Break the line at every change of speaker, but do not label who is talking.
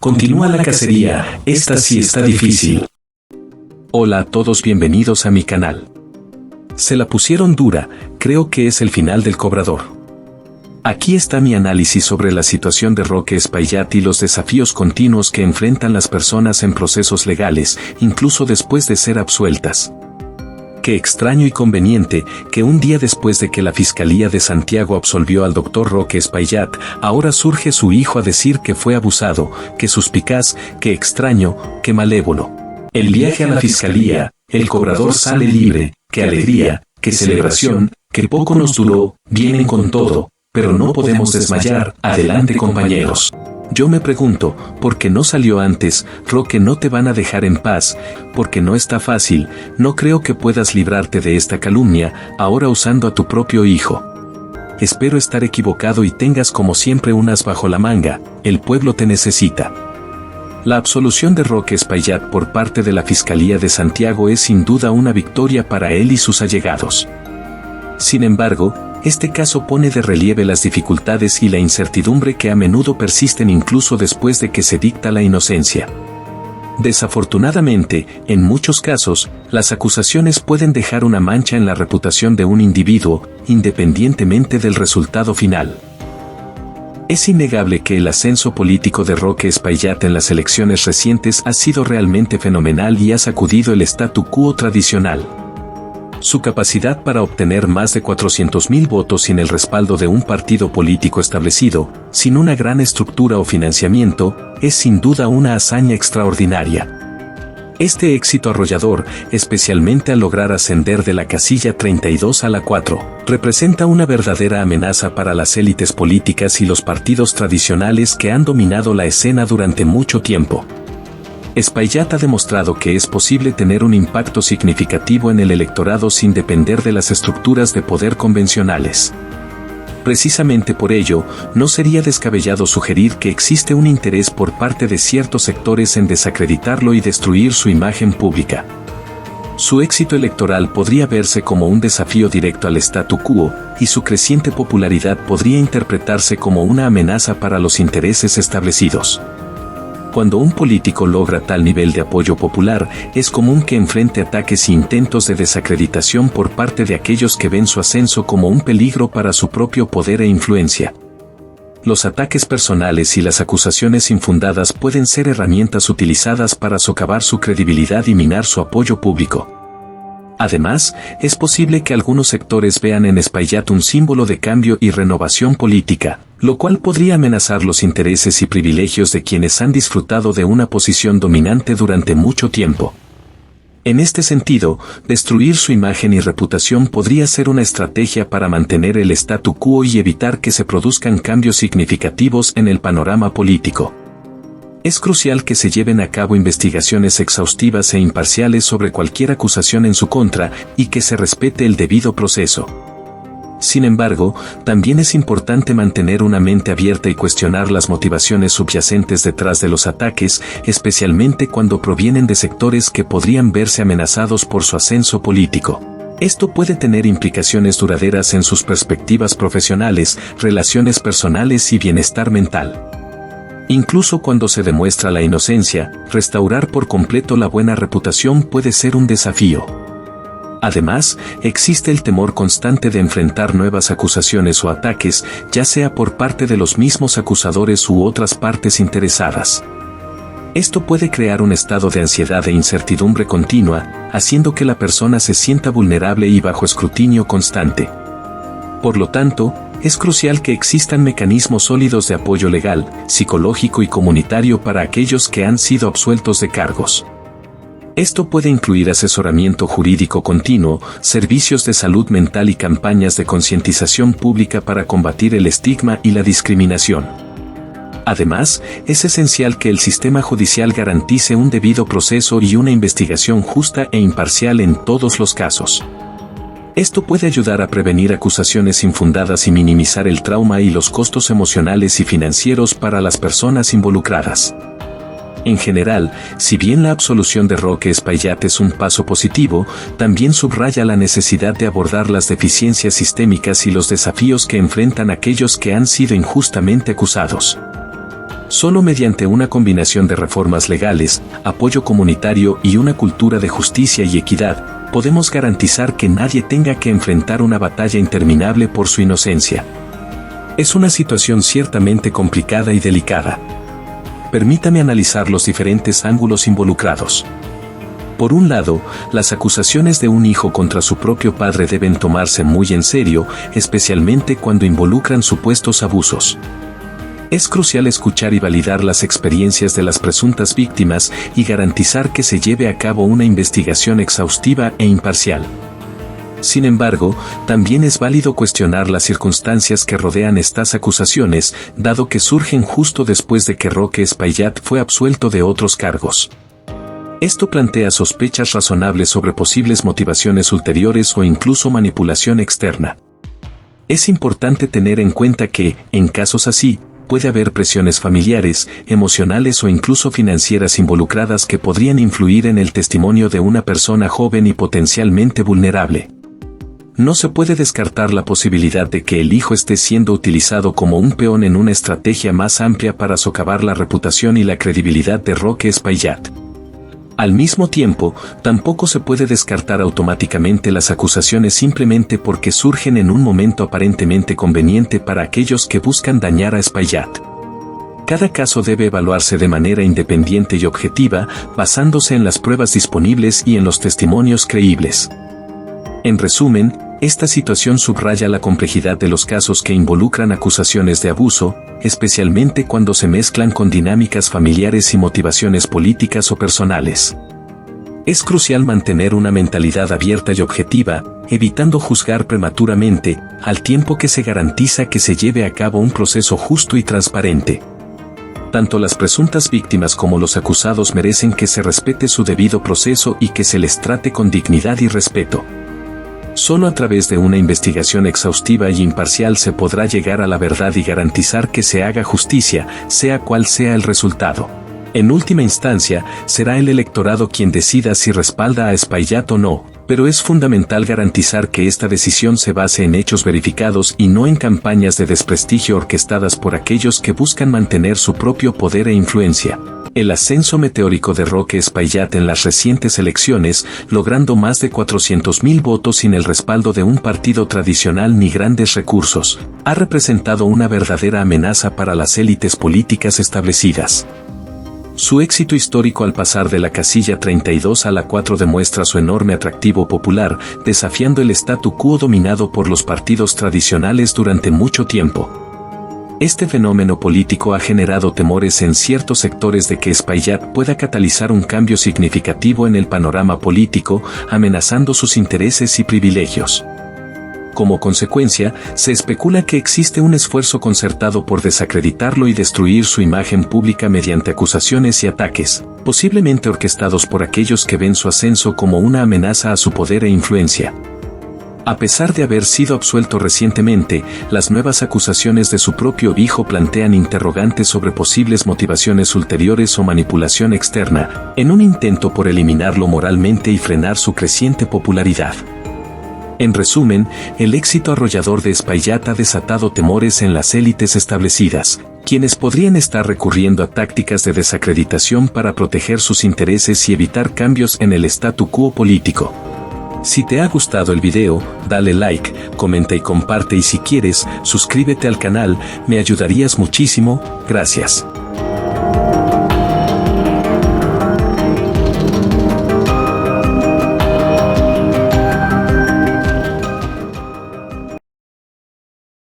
Continúa la cacería, esta sí está difícil. Hola a todos, bienvenidos a mi canal. Se la pusieron dura, creo que es el final del cobrador. Aquí está mi análisis sobre la situación de Roque Espaillat y los desafíos continuos que enfrentan las personas en procesos legales, incluso después de ser absueltas. Qué extraño y conveniente que un día después de que la Fiscalía de Santiago absolvió al doctor Roque Espaillat, ahora surge su hijo a decir que fue abusado, qué suspicaz, qué extraño, qué malévolo. El viaje a la Fiscalía, el cobrador sale libre, qué alegría, qué celebración, qué poco nos duró, vienen con todo, pero no podemos desmayar, adelante compañeros. Yo me pregunto, ¿por qué no salió antes? Roque, no te van a dejar en paz, porque no está fácil, no creo que puedas librarte de esta calumnia, ahora usando a tu propio hijo. Espero estar equivocado y tengas como siempre un as bajo la manga, el pueblo te necesita. La absolución de Roque Espaillat por parte de la Fiscalía de Santiago es sin duda una victoria para él y sus allegados. Sin embargo, este caso pone de relieve las dificultades y la incertidumbre que a menudo persisten incluso después de que se dicta la inocencia. Desafortunadamente, en muchos casos, las acusaciones pueden dejar una mancha en la reputación de un individuo, independientemente del resultado final. Es innegable que el ascenso político de Roque Espaillat en las elecciones recientes ha sido realmente fenomenal y ha sacudido el statu quo tradicional. Su capacidad para obtener más de 400.000 votos sin el respaldo de un partido político establecido, sin una gran estructura o financiamiento, es sin duda una hazaña extraordinaria. Este éxito arrollador, especialmente al lograr ascender de la casilla 32 a la 4, representa una verdadera amenaza para las élites políticas y los partidos tradicionales que han dominado la escena durante mucho tiempo. Espaillat ha demostrado que es posible tener un impacto significativo en el electorado sin depender de las estructuras de poder convencionales. Precisamente por ello, no sería descabellado sugerir que existe un interés por parte de ciertos sectores en desacreditarlo y destruir su imagen pública. Su éxito electoral podría verse como un desafío directo al statu quo, y su creciente popularidad podría interpretarse como una amenaza para los intereses establecidos. Cuando un político logra tal nivel de apoyo popular, es común que enfrente ataques e intentos de desacreditación por parte de aquellos que ven su ascenso como un peligro para su propio poder e influencia. Los ataques personales y las acusaciones infundadas pueden ser herramientas utilizadas para socavar su credibilidad y minar su apoyo público. Además, es posible que algunos sectores vean en Espaillat un símbolo de cambio y renovación política, lo cual podría amenazar los intereses y privilegios de quienes han disfrutado de una posición dominante durante mucho tiempo. En este sentido, destruir su imagen y reputación podría ser una estrategia para mantener el statu quo y evitar que se produzcan cambios significativos en el panorama político. Es crucial que se lleven a cabo investigaciones exhaustivas e imparciales sobre cualquier acusación en su contra y que se respete el debido proceso. Sin embargo, también es importante mantener una mente abierta y cuestionar las motivaciones subyacentes detrás de los ataques, especialmente cuando provienen de sectores que podrían verse amenazados por su ascenso político. Esto puede tener implicaciones duraderas en sus perspectivas profesionales, relaciones personales y bienestar mental. Incluso cuando se demuestra la inocencia, restaurar por completo la buena reputación puede ser un desafío. Además, existe el temor constante de enfrentar nuevas acusaciones o ataques, ya sea por parte de los mismos acusadores u otras partes interesadas. Esto puede crear un estado de ansiedad e incertidumbre continua, haciendo que la persona se sienta vulnerable y bajo escrutinio constante. Por lo tanto, es crucial que existan mecanismos sólidos de apoyo legal, psicológico y comunitario para aquellos que han sido absueltos de cargos. Esto puede incluir asesoramiento jurídico continuo, servicios de salud mental y campañas de concientización pública para combatir el estigma y la discriminación. Además, es esencial que el sistema judicial garantice un debido proceso y una investigación justa e imparcial en todos los casos. Esto puede ayudar a prevenir acusaciones infundadas y minimizar el trauma y los costos emocionales y financieros para las personas involucradas. En general, si bien la absolución de Roque Espaillat es un paso positivo, también subraya la necesidad de abordar las deficiencias sistémicas y los desafíos que enfrentan aquellos que han sido injustamente acusados. Solo mediante una combinación de reformas legales, apoyo comunitario y una cultura de justicia y equidad, podemos garantizar que nadie tenga que enfrentar una batalla interminable por su inocencia. Es una situación ciertamente complicada y delicada. Permítame analizar los diferentes ángulos involucrados. Por un lado, las acusaciones de un hijo contra su propio padre deben tomarse muy en serio, especialmente cuando involucran supuestos abusos. Es crucial escuchar y validar las experiencias de las presuntas víctimas y garantizar que se lleve a cabo una investigación exhaustiva e imparcial. Sin embargo, también es válido cuestionar las circunstancias que rodean estas acusaciones, dado que surgen justo después de que Roque Espaillat fue absuelto de otros cargos. Esto plantea sospechas razonables sobre posibles motivaciones ulteriores o incluso manipulación externa. Es importante tener en cuenta que, en casos así, puede haber presiones familiares, emocionales o incluso financieras involucradas que podrían influir en el testimonio de una persona joven y potencialmente vulnerable. No se puede descartar la posibilidad de que el hijo esté siendo utilizado como un peón en una estrategia más amplia para socavar la reputación y la credibilidad de Roque Espaillat. Al mismo tiempo, tampoco se puede descartar automáticamente las acusaciones simplemente porque surgen en un momento aparentemente conveniente para aquellos que buscan dañar a Espaillat. Cada caso debe evaluarse de manera independiente y objetiva, basándose en las pruebas disponibles y en los testimonios creíbles. En resumen, esta situación subraya la complejidad de los casos que involucran acusaciones de abuso, especialmente cuando se mezclan con dinámicas familiares y motivaciones políticas o personales. Es crucial mantener una mentalidad abierta y objetiva, evitando juzgar prematuramente, al tiempo que se garantiza que se lleve a cabo un proceso justo y transparente. Tanto las presuntas víctimas como los acusados merecen que se respete su debido proceso y que se les trate con dignidad y respeto. Solo a través de una investigación exhaustiva y imparcial se podrá llegar a la verdad y garantizar que se haga justicia, sea cual sea el resultado. En última instancia, será el electorado quien decida si respalda a Espaillat o no, pero es fundamental garantizar que esta decisión se base en hechos verificados y no en campañas de desprestigio orquestadas por aquellos que buscan mantener su propio poder e influencia. El ascenso meteórico de Roque Espaillat en las recientes elecciones, logrando más de 400.000 votos sin el respaldo de un partido tradicional ni grandes recursos, ha representado una verdadera amenaza para las élites políticas establecidas. Su éxito histórico al pasar de la casilla 32 a la 4 demuestra su enorme atractivo popular, desafiando el statu quo dominado por los partidos tradicionales durante mucho tiempo. Este fenómeno político ha generado temores en ciertos sectores de que Espaillat pueda catalizar un cambio significativo en el panorama político, amenazando sus intereses y privilegios. Como consecuencia, se especula que existe un esfuerzo concertado por desacreditarlo y destruir su imagen pública mediante acusaciones y ataques, posiblemente orquestados por aquellos que ven su ascenso como una amenaza a su poder e influencia. A pesar de haber sido absuelto recientemente, las nuevas acusaciones de su propio hijo plantean interrogantes sobre posibles motivaciones ulteriores o manipulación externa, en un intento por eliminarlo moralmente y frenar su creciente popularidad. En resumen, el éxito arrollador de Espaillat ha desatado temores en las élites establecidas, quienes podrían estar recurriendo a tácticas de desacreditación para proteger sus intereses y evitar cambios en el statu quo político. Si te ha gustado el video, dale like, comenta y comparte, y si quieres, suscríbete al canal, me ayudarías muchísimo, gracias.